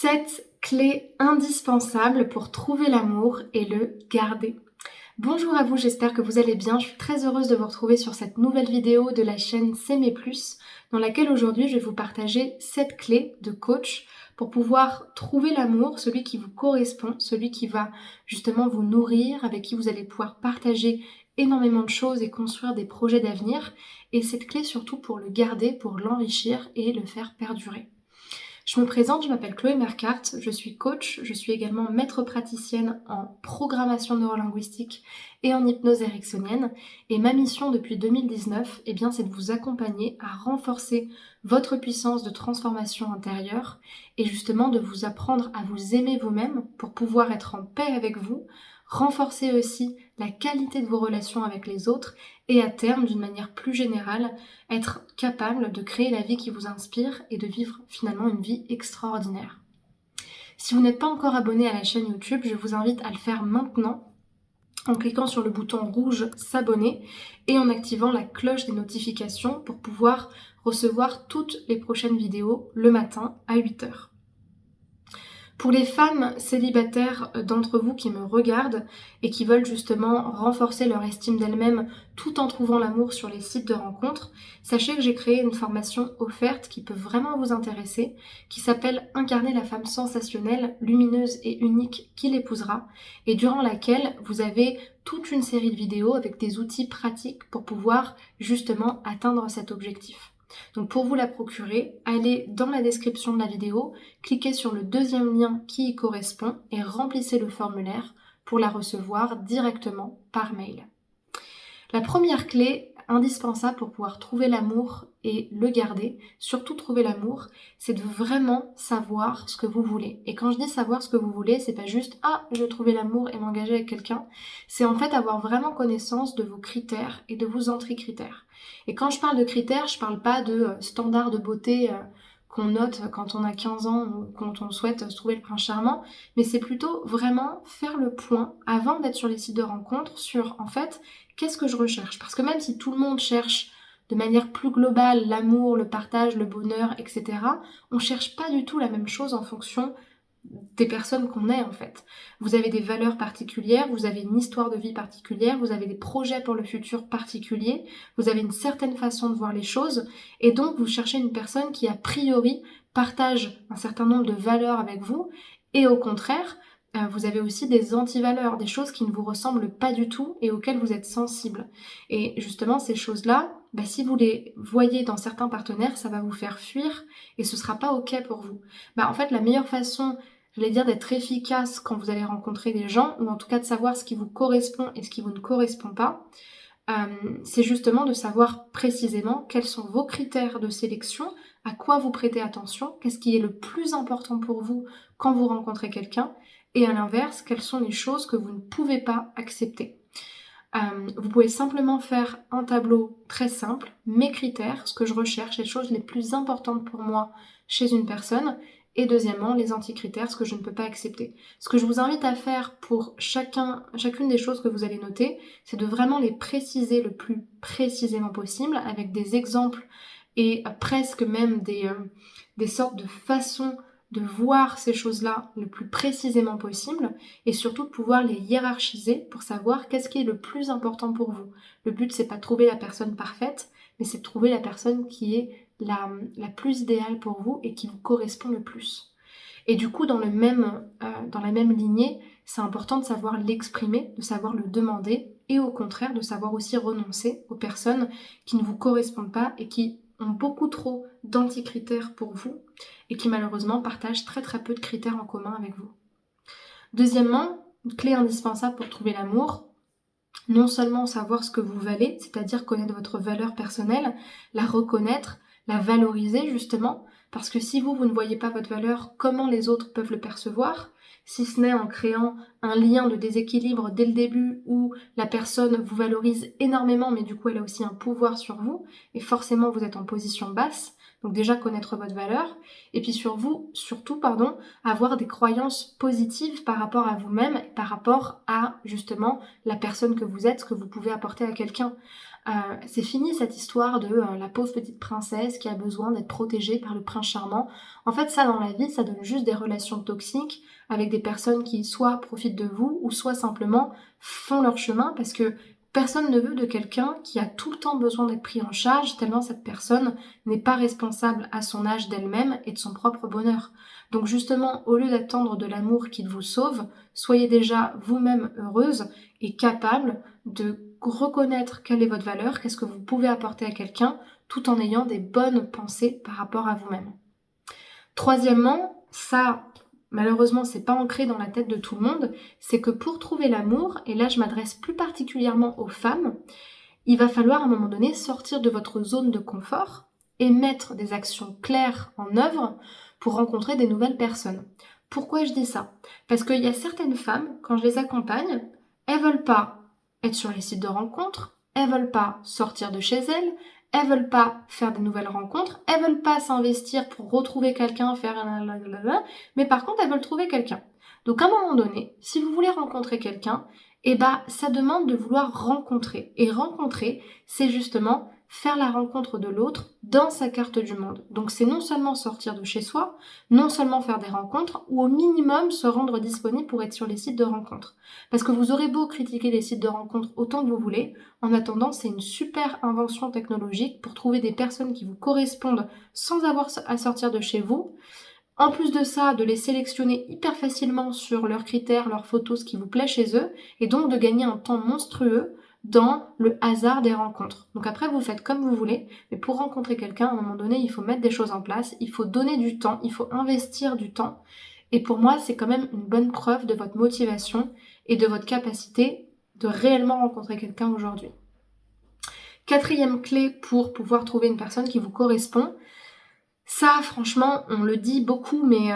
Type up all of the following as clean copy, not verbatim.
7 clés indispensables pour trouver l'amour et le garder. Bonjour à vous, j'espère que vous allez bien. Je suis très heureuse de vous retrouver sur cette nouvelle vidéo de la chaîne S'aimer plus, dans laquelle aujourd'hui je vais vous partager 7 clés de coach pour pouvoir trouver l'amour, celui qui vous correspond, celui qui va justement vous nourrir, avec qui vous allez pouvoir partager énormément de choses et construire des projets d'avenir. Et cette clé surtout pour le garder, pour l'enrichir et le faire perdurer. Je me présente, je m'appelle Chloé Mercart, je suis coach, je suis également maître praticienne en programmation neurolinguistique et en hypnose ericksonienne. Et ma mission depuis 2019, c'est de vous accompagner à renforcer votre puissance de transformation intérieure et justement de vous apprendre à vous aimer vous-même pour pouvoir être en paix avec vous, renforcer aussi la qualité de vos relations avec les autres et à terme, d'une manière plus générale, être capable de créer la vie qui vous inspire et de vivre finalement une vie extraordinaire. Si vous n'êtes pas encore abonné à la chaîne YouTube, je vous invite à le faire maintenant en cliquant sur le bouton rouge s'abonner et en activant la cloche des notifications pour pouvoir recevoir toutes les prochaines vidéos le matin à 8h. Pour les femmes célibataires d'entre vous qui me regardent et qui veulent justement renforcer leur estime d'elles-mêmes tout en trouvant l'amour sur les sites de rencontres, sachez que j'ai créé une formation offerte qui peut vraiment vous intéresser, qui s'appelle Incarner la femme sensationnelle, lumineuse et unique qui l'épousera, et durant laquelle vous avez toute une série de vidéos avec des outils pratiques pour pouvoir justement atteindre cet objectif. Donc pour vous la procurer, allez dans la description de la vidéo, cliquez sur le deuxième lien qui y correspond et remplissez le formulaire pour la recevoir directement par mail. La première clé indispensable pour pouvoir trouver l'amour et le garder, surtout trouver l'amour, c'est de vraiment savoir ce que vous voulez. Et quand je dis savoir ce que vous voulez, c'est pas juste « Ah, je veux trouver l'amour et m'engager avec quelqu'un », c'est en fait avoir vraiment connaissance de vos critères et de vos anti-critères. Et quand je parle de critères, je parle pas de standards de beauté qu'on note quand on a 15 ans ou quand on souhaite se trouver le prince charmant, mais c'est plutôt vraiment faire le point avant d'être sur les sites de rencontres sur en fait qu'est-ce que je recherche. Parce que même si tout le monde cherche de manière plus globale l'amour, le partage, le bonheur, etc., on cherche pas du tout la même chose en fonction des personnes qu'on est en fait. Vous avez des valeurs particulières, vous avez une histoire de vie particulière, vous avez des projets pour le futur particuliers, vous avez une certaine façon de voir les choses et donc vous cherchez une personne qui a priori partage un certain nombre de valeurs avec vous et au contraire, vous avez aussi des antivaleurs, des choses qui ne vous ressemblent pas du tout et auxquelles vous êtes sensible. Et justement ces choses-là, si vous les voyez dans certains partenaires, ça va vous faire fuir et ce sera pas ok pour vous. En fait, la meilleure façon d'être efficace quand vous allez rencontrer des gens, ou en tout cas de savoir ce qui vous correspond et ce qui vous ne correspond pas, c'est justement de savoir précisément quels sont vos critères de sélection, à quoi vous prêtez attention, qu'est-ce qui est le plus important pour vous quand vous rencontrez quelqu'un, et à l'inverse, quelles sont les choses que vous ne pouvez pas accepter. Vous pouvez simplement faire un tableau très simple, mes critères, ce que je recherche, les choses les plus importantes pour moi chez une personne, et deuxièmement, les anti-critères, ce que je ne peux pas accepter. Ce que je vous invite à faire pour chacune des choses que vous allez noter, c'est de vraiment les préciser le plus précisément possible, avec des exemples et presque même des sortes de façons de voir ces choses-là le plus précisément possible, et surtout de pouvoir les hiérarchiser pour savoir qu'est-ce qui est le plus important pour vous. Le but, c'est pas de trouver la personne parfaite, mais c'est de trouver la personne qui est la plus idéale pour vous et qui vous correspond le plus. Et du coup, dans la même lignée, c'est important de savoir l'exprimer, de savoir le demander, et au contraire, de savoir aussi renoncer aux personnes qui ne vous correspondent pas et qui ont beaucoup trop d'anti-critères pour vous et qui malheureusement partagent très très peu de critères en commun avec vous. Deuxièmement, une clé indispensable pour trouver l'amour, non seulement savoir ce que vous valez, c'est-à-dire connaître votre valeur personnelle, la reconnaître, la valoriser justement, parce que si vous ne voyez pas votre valeur, comment les autres peuvent le percevoir, si ce n'est en créant un lien de déséquilibre dès le début où la personne vous valorise énormément, mais du coup elle a aussi un pouvoir sur vous, et forcément vous êtes en position basse, Donc déjà connaître votre valeur et puis surtout, avoir des croyances positives par rapport à vous-même, par rapport à justement la personne que vous êtes, ce que vous pouvez apporter à quelqu'un. C'est fini cette histoire de la pauvre petite princesse qui a besoin d'être protégée par le prince charmant. En fait, ça dans la vie, ça donne juste des relations toxiques avec des personnes qui soit profitent de vous ou soit simplement font leur chemin parce que personne ne veut de quelqu'un qui a tout le temps besoin d'être pris en charge tellement cette personne n'est pas responsable à son âge d'elle-même et de son propre bonheur. Donc justement, au lieu d'attendre de l'amour qui vous sauve, soyez déjà vous-même heureuse et capable de reconnaître quelle est votre valeur, qu'est-ce que vous pouvez apporter à quelqu'un, tout en ayant des bonnes pensées par rapport à vous-même. Troisièmement, ça, malheureusement, c'est pas ancré dans la tête de tout le monde, c'est que pour trouver l'amour, et là je m'adresse plus particulièrement aux femmes, il va falloir à un moment donné sortir de votre zone de confort et mettre des actions claires en œuvre pour rencontrer des nouvelles personnes. Pourquoi je dis ça? Parce qu'il y a certaines femmes, quand je les accompagne, elles veulent pas être sur les sites de rencontres, elles veulent pas sortir de chez elles veulent pas faire de nouvelles rencontres, elles veulent pas s'investir pour retrouver quelqu'un, mais par contre elles veulent trouver quelqu'un. Donc à un moment donné, si vous voulez rencontrer quelqu'un, ça demande de vouloir rencontrer. Et rencontrer, c'est justement faire la rencontre de l'autre dans sa carte du monde. Donc c'est non seulement sortir de chez soi, non seulement faire des rencontres, ou au minimum se rendre disponible pour être sur les sites de rencontres. Parce que vous aurez beau critiquer les sites de rencontres autant que vous voulez, en attendant c'est une super invention technologique pour trouver des personnes qui vous correspondent sans avoir à sortir de chez vous. En plus de ça, de les sélectionner hyper facilement sur leurs critères, leurs photos, ce qui vous plaît chez eux, et donc de gagner un temps monstrueux dans le hasard des rencontres. Donc après, vous faites comme vous voulez, mais pour rencontrer quelqu'un, à un moment donné, il faut mettre des choses en place, il faut donner du temps, il faut investir du temps. Et pour moi, c'est quand même une bonne preuve de votre motivation et de votre capacité de réellement rencontrer quelqu'un aujourd'hui. Quatrième clé pour pouvoir trouver une personne qui vous correspond, ça, franchement, on le dit beaucoup, mais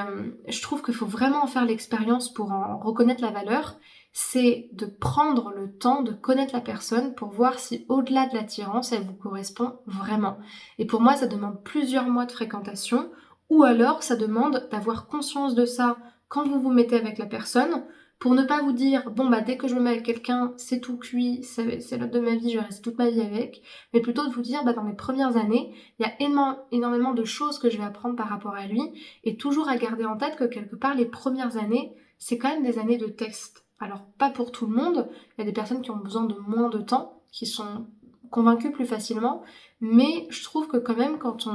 je trouve qu'il faut vraiment en faire l'expérience pour en reconnaître la valeur. C'est de prendre le temps de connaître la personne pour voir si au-delà de l'attirance, elle vous correspond vraiment. Et pour moi, ça demande plusieurs mois de fréquentation, ou alors ça demande d'avoir conscience de ça quand vous vous mettez avec la personne, pour ne pas vous dire, bon bah dès que je me mets avec quelqu'un, c'est tout cuit, c'est l'autre de ma vie, je vais rester toute ma vie avec, mais plutôt de vous dire, bah dans les premières années, il y a énormément de choses que je vais apprendre par rapport à lui, et toujours à garder en tête que quelque part, les premières années, c'est quand même des années de test. Alors, pas pour tout le monde, il y a des personnes qui ont besoin de moins de temps, qui sont convaincues plus facilement, mais je trouve que quand même, quand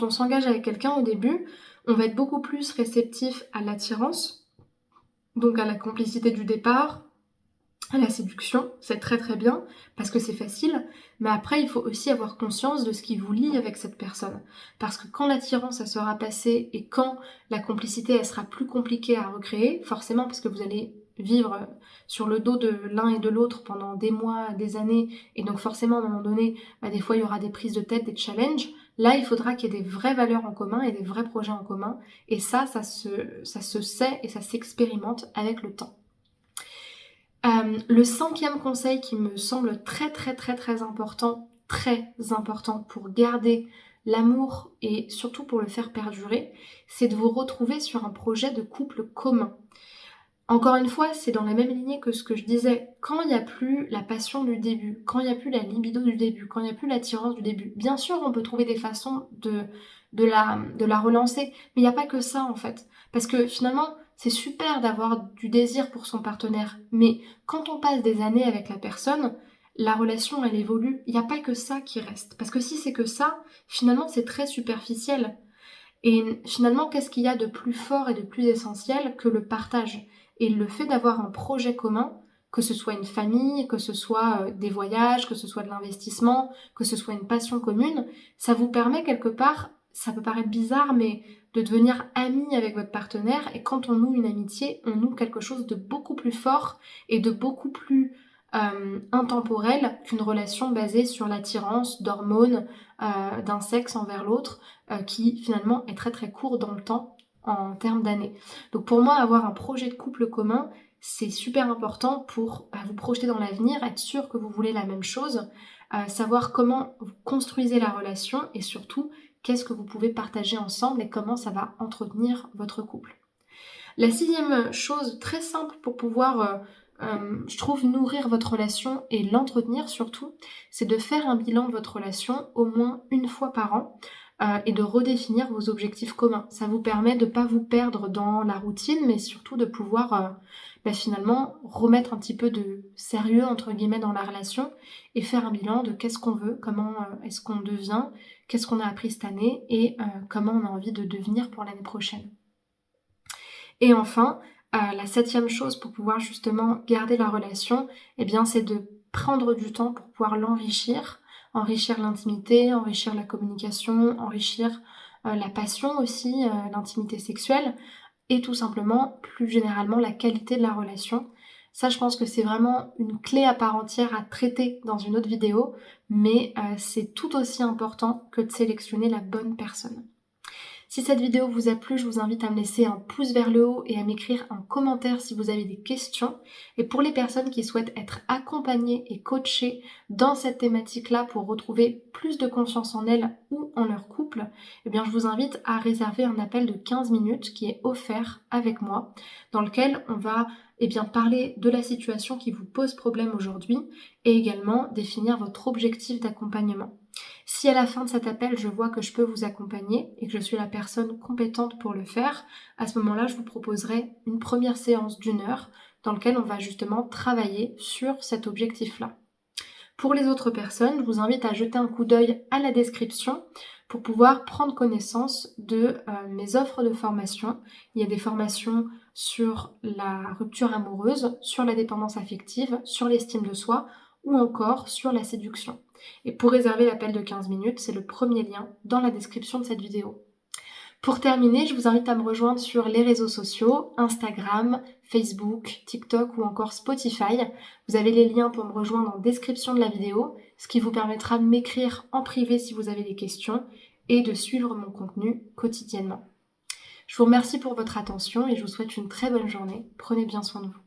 on s'engage avec quelqu'un au début, on va être beaucoup plus réceptif à l'attirance, donc à la complicité du départ, à la séduction, c'est très très bien, parce que c'est facile, mais après il faut aussi avoir conscience de ce qui vous lie avec cette personne. Parce que quand l'attirance elle sera passée et quand la complicité elle sera plus compliquée à recréer, forcément parce que vous allez vivre sur le dos de l'un et de l'autre pendant des mois, des années, et donc forcément à un moment donné, des fois il y aura des prises de tête, des challenges, là il faudra qu'il y ait des vraies valeurs en commun et des vrais projets en commun, et ça se sait et ça s'expérimente avec le temps. Le cinquième conseil qui me semble très très très très important pour garder l'amour et surtout pour le faire perdurer, c'est de vous retrouver sur un projet de couple commun. Encore une fois, c'est dans la même lignée que ce que je disais. Quand il n'y a plus la passion du début, quand il n'y a plus la libido du début, quand il n'y a plus l'attirance du début, bien sûr on peut trouver des façons de la relancer, mais il n'y a pas que ça en fait. Parce que finalement, c'est super d'avoir du désir pour son partenaire, mais quand on passe des années avec la personne, la relation elle évolue, il n'y a pas que ça qui reste. Parce que si c'est que ça, finalement c'est très superficiel. Et finalement, qu'est-ce qu'il y a de plus fort et de plus essentiel que le partage? Et le fait d'avoir un projet commun, que ce soit une famille, que ce soit des voyages, que ce soit de l'investissement, que ce soit une passion commune, ça vous permet quelque part, ça peut paraître bizarre, mais de devenir ami avec votre partenaire. Et quand on noue une amitié, on noue quelque chose de beaucoup plus fort et de beaucoup plus intemporel qu'une relation basée sur l'attirance d'hormones d'un sexe envers l'autre qui finalement est très très court dans le temps en termes d'années. Donc pour moi, avoir un projet de couple commun, c'est super important pour vous projeter dans l'avenir, être sûr que vous voulez la même chose, savoir comment vous construisez la relation et surtout qu'est-ce que vous pouvez partager ensemble et comment ça va entretenir votre couple. La 6e chose très simple pour pouvoir, je trouve, nourrir votre relation et l'entretenir surtout, c'est de faire un bilan de votre relation au moins une fois par an, et de redéfinir vos objectifs communs. Ça vous permet de ne pas vous perdre dans la routine, mais surtout de pouvoir, finalement remettre un petit peu de «sérieux» entre guillemets dans la relation et faire un bilan de qu'est-ce qu'on veut, comment, est-ce qu'on devient, qu'est-ce qu'on a appris cette année et comment on a envie de devenir pour l'année prochaine. Et enfin, la 7e chose pour pouvoir justement garder la relation, eh bien c'est de prendre du temps pour pouvoir l'enrichir, enrichir l'intimité, enrichir la communication, enrichir, la passion aussi, l'intimité sexuelle et tout simplement, plus généralement, la qualité de la relation. Ça, je pense que c'est vraiment une clé à part entière à traiter dans une autre vidéo, mais c'est tout aussi important que de sélectionner la bonne personne. Si cette vidéo vous a plu, je vous invite à me laisser un pouce vers le haut et à m'écrire un commentaire si vous avez des questions. Et pour les personnes qui souhaitent être accompagnées et coachées dans cette thématique-là pour retrouver plus de confiance en elles ou en leur couple, eh bien je vous invite à réserver un appel de 15 minutes qui est offert avec moi, dans lequel on va parler de la situation qui vous pose problème aujourd'hui et également définir votre objectif d'accompagnement. Si à la fin de cet appel, je vois que je peux vous accompagner et que je suis la personne compétente pour le faire, à ce moment-là, je vous proposerai une première séance d'1 heure dans laquelle on va justement travailler sur cet objectif-là. Pour les autres personnes, je vous invite à jeter un coup d'œil à la description pour pouvoir prendre connaissance de mes offres de formation. Il y a des formations sur la rupture amoureuse, sur la dépendance affective, sur l'estime de soi ou encore sur la séduction. Et pour réserver l'appel de 15 minutes, c'est le premier lien dans la description de cette vidéo. Pour terminer, je vous invite à me rejoindre sur les réseaux sociaux, Instagram, Facebook, TikTok ou encore Spotify. Vous avez les liens pour me rejoindre en description de la vidéo, ce qui vous permettra de m'écrire en privé si vous avez des questions et de suivre mon contenu quotidiennement. Je vous remercie pour votre attention et je vous souhaite une très bonne journée. Prenez bien soin de vous.